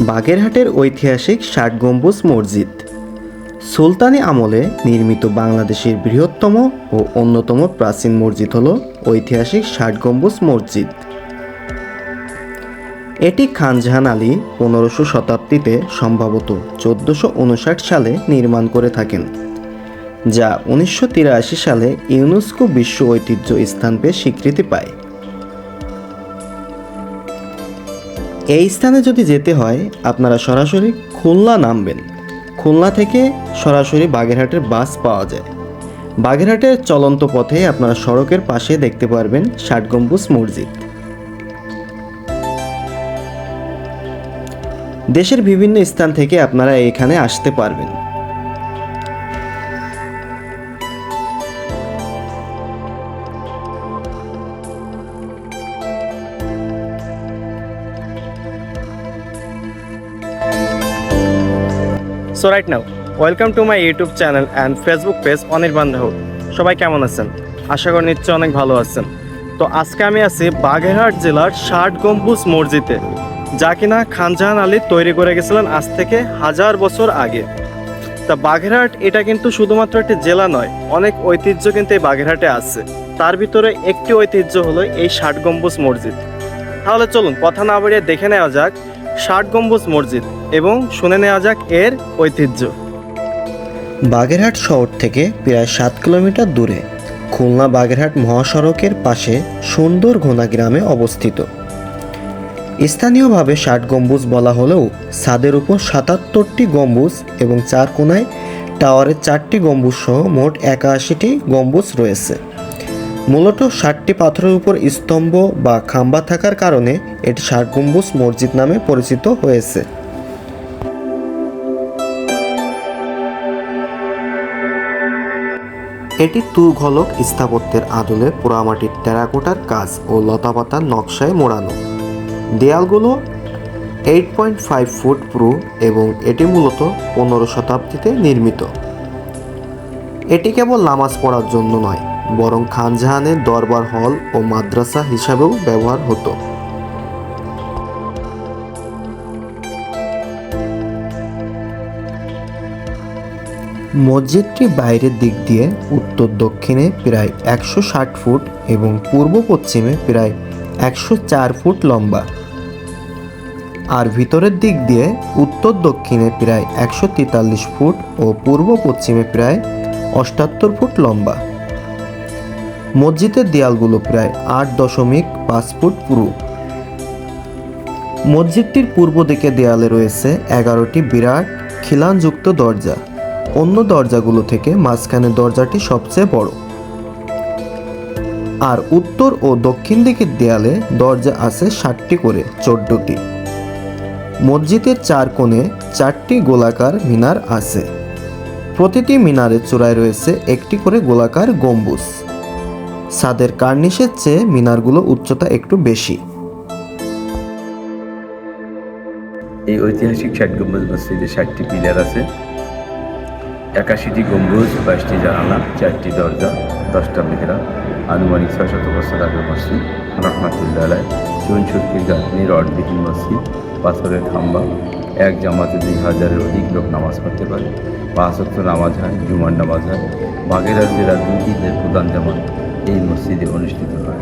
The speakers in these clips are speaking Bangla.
বাগেরহাটের ঐতিহাসিক ৬০ গম্বুজ মসজিদ সুলতানি আমলে নির্মিত বাংলাদেশের বৃহত্তম ও অন্যতম প্রাচীন মসজিদ হল ঐতিহাসিক ৬০ গম্বুজ মসজিদ। এটি খান জাহান আলী ১৫০০ শতাব্দীতে সম্ভবত ১৪৫৯ সালে নির্মাণ করে থাকেন, যা ১৯৮৩ সালে ইউনেস্কো বিশ্ব ঐতিহ্য স্থান পেয়ে স্বীকৃতি পায়। এই স্থানে যদি যেতে হয় আপনারা সরাসরি খুলনা নামবেন। খুলনা থেকে সরাসরি বাগেরহাটের বাস পাওয়া যায়। বাগেরহাটের চলন্ত পথে আপনারা সড়কের পাশে দেখতে পারবেন ৬০ গম্বুজ মসজিদ। দেশের বিভিন্ন স্থান থেকে আপনারা এখানে আসতে পারবেন। So right now welcome to my YouTube channel and Facebook page Anirban Rahul. সবাই কেমন আছেন? আশা করি নিশ্চয়ই অনেক ভালো আছেন। তো আজকে আমি আছি বাগেরহাট জেলার ৬০ গম্বুজ মসজিদে, যা কিনা খান জাহান আলী তৈরি করে গেছিলেন আজ থেকে ১০০০ বছর আগে। তা বাগেরহাট এটা কিন্তু শুধুমাত্র একটি জেলা নয়, অনেক ঐতিহ্য কিন্তু এই বাগেরহাটে আছে। তার ভিতরে একটি ঐতিহ্য হলো এই ৬০ গম্বুজ মসজিদ। তাহলে চলুন কথা না বাড়িয়ে দেখে নেওয়া যাক ৬০ গম্বুজ মসজিদ এবং শুনে নেওয়া যাক এর ঐতিহ্য। বাগেরহাট শহর থেকে প্রায় ৭ কিলোমিটার দূরে খুলনা বাগেরহাট মহাসড়কের পাশে সুন্দরঘোনা গ্রামে অবস্থিত। স্থানীয়ভাবে ৬০ গম্বুজ বলা হলেও ছাদের উপর ৭৭টি গম্বুজ এবং ৪ কোণায় টাওয়ারের ৪টি গম্বুজ সহ মোট ৮১টি গম্বুজ রয়েছে। মূলত ৬০টি পাথরের উপর স্তম্ভ বা খাম্বা থাকার কারণে এটি ৬০ গম্বুজ মসজিদ নামে পরিচিত হয়েছে। এটি তুঘলক স্থাপত্যের আদলে পোড়ামাটির টেরাকোটার কাজ ও লতাপাতার নকশায় মোড়ানো। দেয়ালগুলো ৮.৫ ফুট পুরু এবং এটি মূলত ১৫ শতাব্দীতে নির্মিত। এটি কেবল নামাজ পড়ার জন্য নয়, বরং খান জাহানের দরবার হল ও মাদ্রাসা হিসাবেও ব্যবহার হতো। মসজিদটি বাইরের দিক দিয়ে উত্তর দক্ষিণে প্রায় ১৬০ ফুট এবং পূর্ব পশ্চিমে প্রায় ১০৪ ফুট লম্বা, আর ভিতরের দিক দিয়ে উত্তর দক্ষিণে প্রায় ১৪৩ ফুট ও পূর্ব পশ্চিমে প্রায় ৭৮ ফুট লম্বা। মসজিদের দেয়ালগুলো প্রায় ৮.৫ ফুট পুরু। মসজিদটির পূর্ব দিকে দেয়ালে রয়েছে ১১টি বিরাট খিলানযুক্ত দরজা। অন্য দরজাগুলো থেকে মাঝখানের দরজাটি সবচেয়ে বড়, আর উত্তর ও দক্ষিণ দিকের দেয়ালে দরজা আছে ৬০টি করে ১৪টি। মসজিদের ৪ কোণে ৪টি গোলাকার মিনার আছে। প্রতিটি মিনারের চূড়ায় রয়েছে একটি করে গোলাকার গম্বুজ। ছাদের কার্নিশের চেয়ে মিনারগুলো উচ্চতা একটু বেশি। এই ঐতিহাসিক ৬০ গম্বুজ মসজিদে ৬০টি পিলার আছে, ৮১টি গম্বুজ, ২২টি জানালা, ৪টি দরজা, 10টা মেহরাব। আনুমানিক ৬০০ বছর আগের মসজিদ রহমাতুল্লাহ আলাইহ। চুন সুরকির গাঁথনি, রডবিহীন মসজিদ, পাথরের খাম্বা। এক জামাতে ২,০০০-এর অধিক লোক নামাজ পড়তে পারে। ৫ ওয়াক্ত নামাজ হয়, জুমার নামাজ হয়। বাগেরহাট জেলার ২ ঈদের প্রধান জামাত এই মসজিদে অনুষ্ঠিত হয়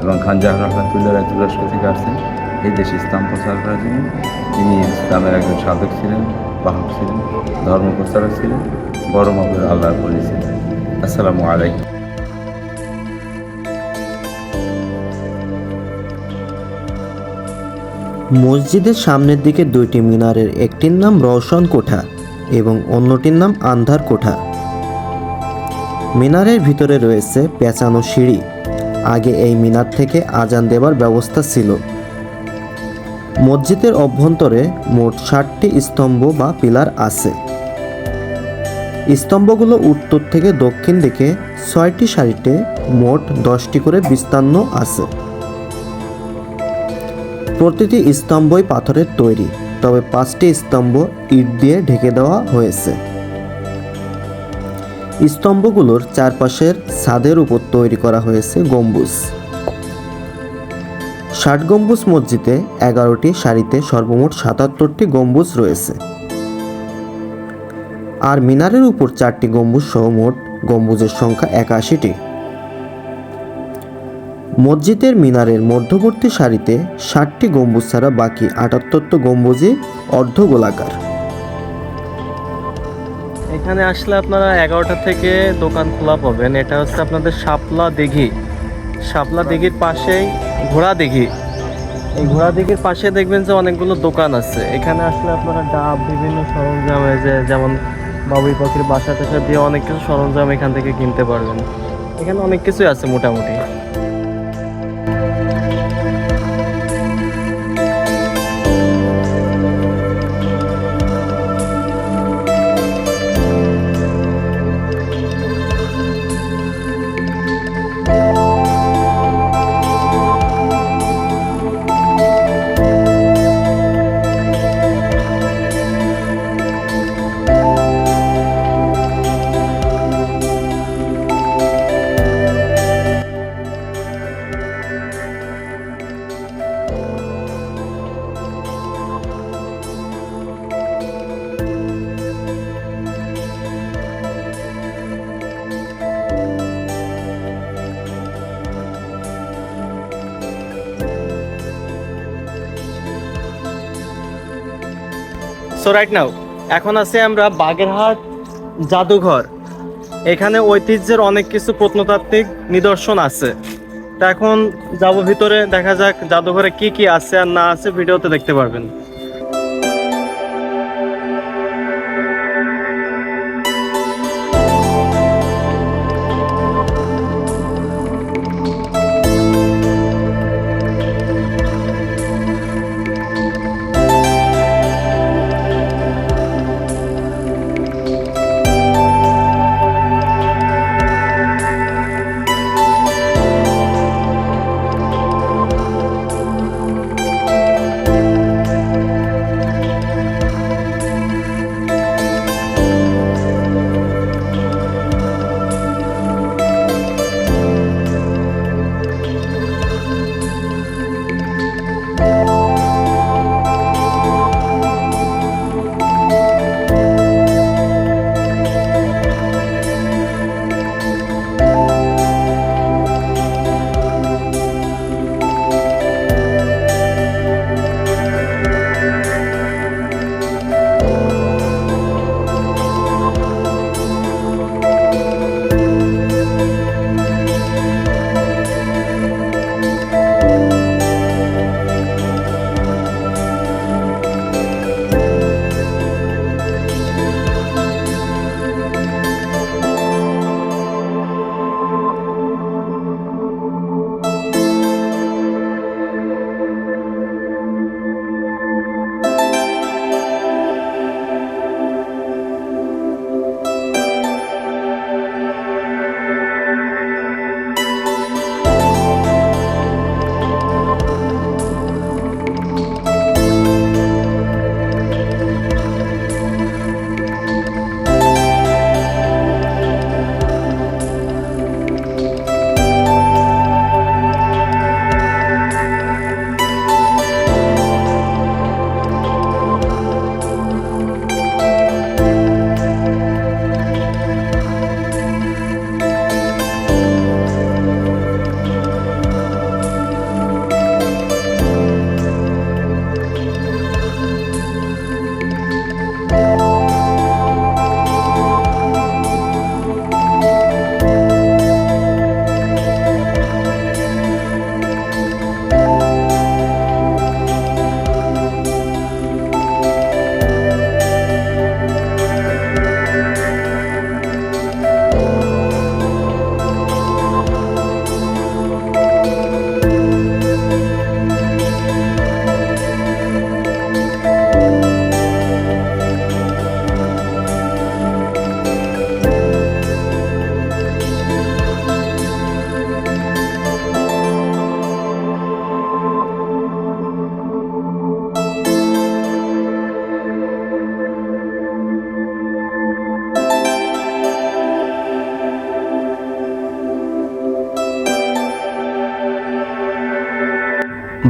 এবং খান জাহান রহমাতুল্লাহ আলাইহ তুরস্ক থেকে আসছেন এই দেশে ইসলাম প্রচার করার জন্য। তিনি ইসলামের একজন সাধক ছিলেন, বাহক ছিলেন, ধর্ম প্রচারক ছিলেন, বড় মাপের আল্লাহর ওলি ছিলেন। আসসালামু আলাইকুম। মসজিদের সামনের দিকে 2টি মিনারের একটির নাম রওশন কোঠা এবং অন্যটির নাম আন্ধার কোঠা। মিনারের ভিতরে রয়েছে পেঁচানো সিঁড়ি। আগে এই মিনার থেকে আজান দেবার ব্যবস্থা ছিল। মসজিদের অভ্যন্তরে মোট ৬০টি স্তম্ভ বা পিলার আছে। স্তম্ভগুলো উত্তর থেকে দক্ষিণ দিকে ৬টি সারিতে মোট 10টি করে বিস্তান্ন আছে। প্রতিটি স্তম্ভই পাথরের তৈরি, তবে 5টি স্তম্ভ ইট দিয়ে ঢেকে দেওয়া হয়েছে। স্তম্ভগুলোর চারপাশের ছাদের উপর তৈরি করা হয়েছে গম্বুজ। ষাট গম্বুজ মসজিদে 11টি সারিতে সর্বমোট 77টি গম্বুজ রয়েছে, আর মিনারের উপর 4টি গম্বুজ সহ মোট গম্বুজের সংখ্যা 81টি। মসজিদের মিনারের মধ্যবর্তী সারিতে 60টি গম্বুজ ছাড়া বাকি 78টি গম্বুজই অর্ধগোলাকার। এখানে আসলে আপনারা 11টা থেকে দোকান খোলা পাবেন। এটা হচ্ছে আপনাদের শাপলা দিঘি। শাপলা দিঘির পাশেই ঘোড়া দিঘি। এই ঘোড়া দিঘির পাশে দেখবেন যে অনেকগুলো দোকান আছে। এখানে আসলে আপনারা ডাব, বিভিন্ন সরঞ্জাম, যেমন বাবুই পাখির বাসা টাসা দিয়ে অনেক কিছু সরঞ্জাম এখান থেকে কিনতে পারবেন। এখানে অনেক কিছুই আছে মোটামুটি। সো রাইট নাও এখন আছি আমরা বাগেরহাট জাদুঘর। এখানে ঐতিহ্যের অনেক কিছু প্রত্নতাত্ত্বিক নিদর্শন আছে। তা এখন যাব ভিতরে, দেখা যাক জাদুঘরে কি কি আছে আর না আছে, ভিডিওতে দেখতে পারবেন।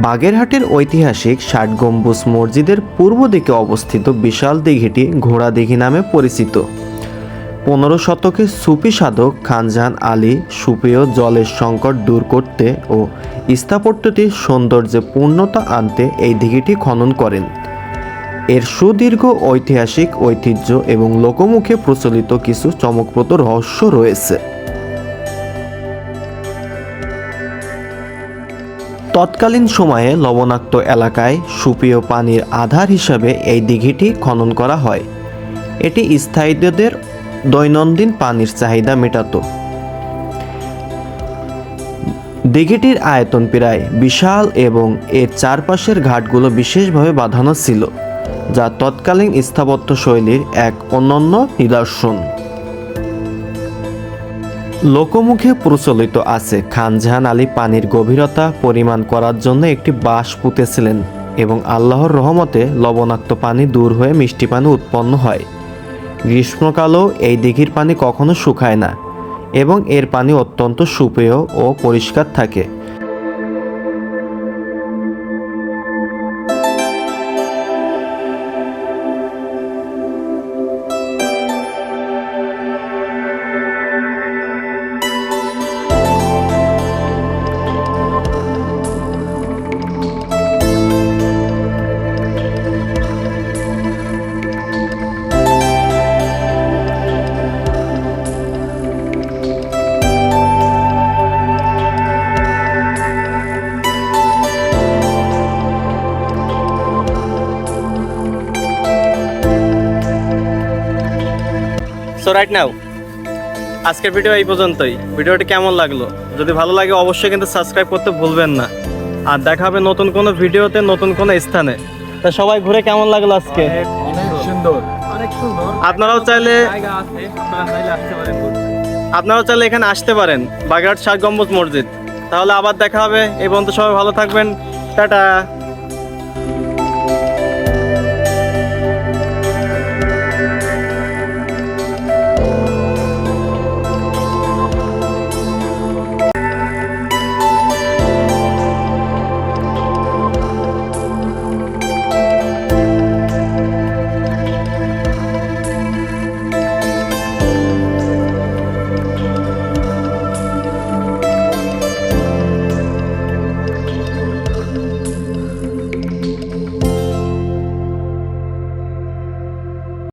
বাগেরহাটের ঐতিহাসিক ৬০ গম্বুজ মসজিদের পূর্ব দিকে অবস্থিত বিশাল দিঘিটি ঘোড়া দিঘি নামে পরিচিত। ১৫ শতকে সুফি সাধক খানজাহান আলী সুপেয় জলের সংকট দূর করতে ও স্থাপত্যটির সৌন্দর্যে পূর্ণতা আনতে এই দিঘিটি খনন করেন। এর সুদীর্ঘ ঐতিহাসিক ঐতিহ্য এবং লোকমুখে প্রচলিত কিছু চমকপ্রদ রহস্য রয়েছে। তৎকালীন সময়ে লবণাক্ত এলাকায় সুপেয় পানির আধার হিসাবে এই দিঘিটি খনন করা হয়। এটি স্থায়ীদের দৈনন্দিন পানির চাহিদা মেটাত। দিঘিটির আয়তন প্রায় বিশাল এবং এর চারপাশের ঘাটগুলো বিশেষভাবে বাঁধানো ছিল, যা তৎকালীন স্থাপত্য শৈলীর এক অনন্য নিদর্শন। লোকমুখে প্রচলিত আছে খানজাহান আলী পানির গভীরতা পরিমাণ করার জন্য একটি বাঁশ পুঁতেছিলেন এবং আল্লাহর রহমতে লবণাক্ত পানি দূর হয়ে মিষ্টি পানি উৎপন্ন হয়। গ্রীষ্মকালেও এই দিঘির পানি কখনো শুকায় না এবং এর পানি অত্যন্ত সুপেয় ও পরিষ্কার থাকে। সো রাইট নাও আজকের ভিডিও এই পর্যন্তই। ভিডিওটি কেমন লাগলো? যদি ভালো লাগে অবশ্যই কিন্তু সাবস্ক্রাইব করতে ভুলবেন না। আর দেখা হবে নতুন কোনো ভিডিওতে নতুন কোনো স্থানে। তা সবাই ঘুরে কেমন লাগলো আজকে? আপনারাও চাইলে এখানে আসতে পারেন, বাগেরহাট ৬০ গম্বুজ মসজিদ। তাহলে আবার দেখা হবে। এই পর্যন্ত সবাই ভালো থাকবেন। টাটা।